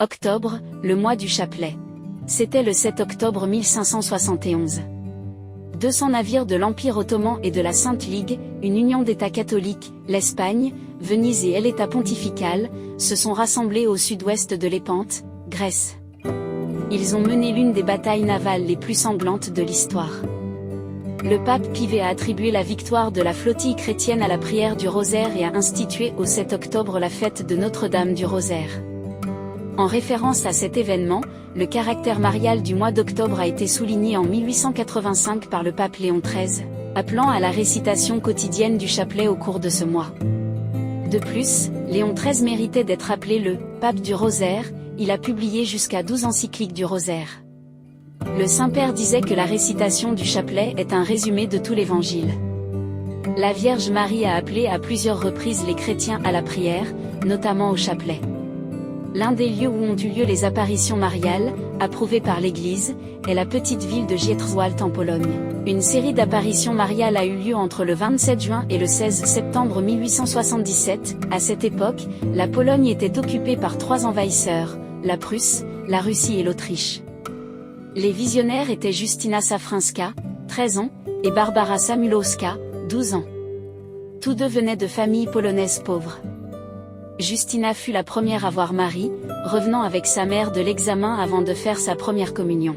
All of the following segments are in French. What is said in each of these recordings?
Octobre, le mois du chapelet. C'était le 7 octobre 1571. 200 navires de l'Empire ottoman et de la Sainte Ligue, une union d'États catholiques, l'Espagne, Venise et l'État pontifical, se sont rassemblés au sud-ouest de Lépante, Grèce. Ils ont mené l'une des batailles navales les plus sanglantes de l'histoire. Le pape Pie V a attribué la victoire de la flottille chrétienne à la prière du rosaire et a institué au 7 octobre la fête de Notre-Dame du Rosaire. En référence à cet événement, le caractère marial du mois d'octobre a été souligné en 1885 par le pape Léon XIII, appelant à la récitation quotidienne du chapelet au cours de ce mois. De plus, Léon XIII méritait d'être appelé le « pape du rosaire », il a publié jusqu'à 12 encycliques du rosaire. Le Saint-Père disait que la récitation du chapelet est un résumé de tout l'Évangile. La Vierge Marie a appelé à plusieurs reprises les chrétiens à la prière, notamment au chapelet. L'un des lieux où ont eu lieu les apparitions mariales, approuvées par l'Église, est la petite ville de Gietrzwald en Pologne. Une série d'apparitions mariales a eu lieu entre le 27 juin et le 16 septembre 1877. À cette époque, la Pologne était occupée par 3 envahisseurs, la Prusse, la Russie et l'Autriche. Les visionnaires étaient Justyna Safranska, 13 ans, et Barbara Samulowska, 12 ans. Tous deux venaient de familles polonaises pauvres. Justyna fut la première à voir Marie, revenant avec sa mère de l'examen avant de faire sa première communion.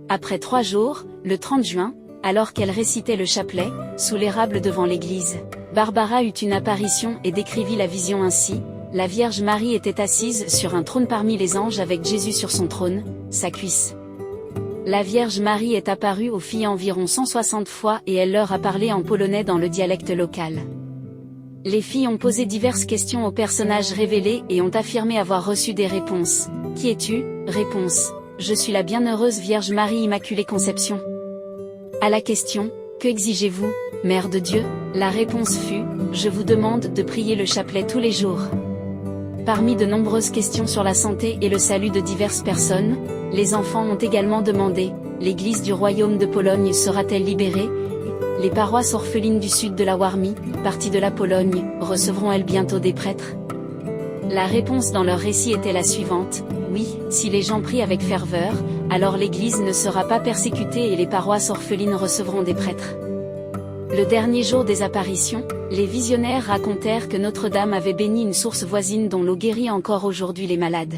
Après 3 jours, le 30 juin, alors qu'elle récitait le chapelet, sous l'érable devant l'église, Barbara eut une apparition et décrivit la vision ainsi. La Vierge Marie était assise sur un trône parmi les anges avec Jésus sur son trône, sa cuisse. La Vierge Marie est apparue aux filles environ 160 fois et elle leur a parlé en polonais dans le dialecte local. Les filles ont posé diverses questions aux personnages révélés et ont affirmé avoir reçu des réponses. « Qui es-tu » Réponse. « Je suis la bienheureuse Vierge Marie Immaculée Conception. » À la question « Que exigez-vous, Mère de Dieu ?» La réponse fut « Je vous demande de prier le chapelet tous les jours. » Parmi de nombreuses questions sur la santé et le salut de diverses personnes, les enfants ont également demandé « L'Église du Royaume de Pologne sera-t-elle libérée ? Les paroisses orphelines du sud de la Warmie, partie de la Pologne, recevront-elles bientôt des prêtres ? » La réponse dans leur récit était la suivante : oui, si les gens prient avec ferveur, alors l'Église ne sera pas persécutée et les paroisses orphelines recevront des prêtres. Le dernier jour des apparitions, les visionnaires racontèrent que Notre-Dame avait béni une source voisine dont l'eau guérit encore aujourd'hui les malades.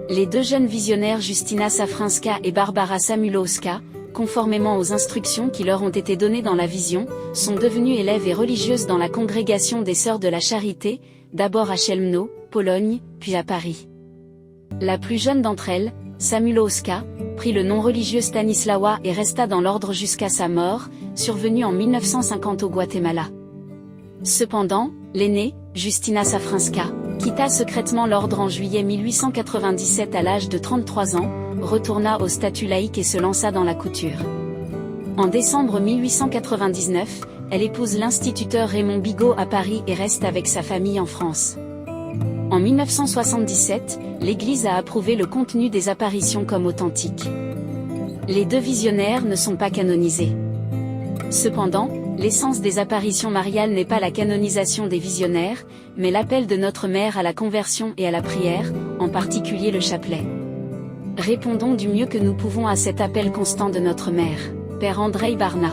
Les 2 jeunes visionnaires Justyna Safranska et Barbara Samulowska, conformément aux instructions qui leur ont été données dans la vision, sont devenues élèves et religieuses dans la congrégation des Sœurs de la Charité, d'abord à Chełmno, Pologne, puis à Paris. La plus jeune d'entre elles, Samulowska, prit le nom religieux Stanisława et resta dans l'ordre jusqu'à sa mort, survenue en 1950 au Guatemala. Cependant, l'aînée, Justyna Safranska, quitta secrètement l'ordre en juillet 1897 à l'âge de 33 ans, retourna au statut laïque et se lança dans la couture. En décembre 1899, elle épouse l'instituteur Raymond Bigot à Paris et reste avec sa famille en France. En 1977, l'Église a approuvé le contenu des apparitions comme authentique. Les 2 visionnaires ne sont pas canonisés. Cependant, l'essence des apparitions mariales n'est pas la canonisation des visionnaires, mais l'appel de notre Mère à la conversion et à la prière, en particulier le chapelet. Répondons du mieux que nous pouvons à cet appel constant de notre Mère. Père Andrzej Barna.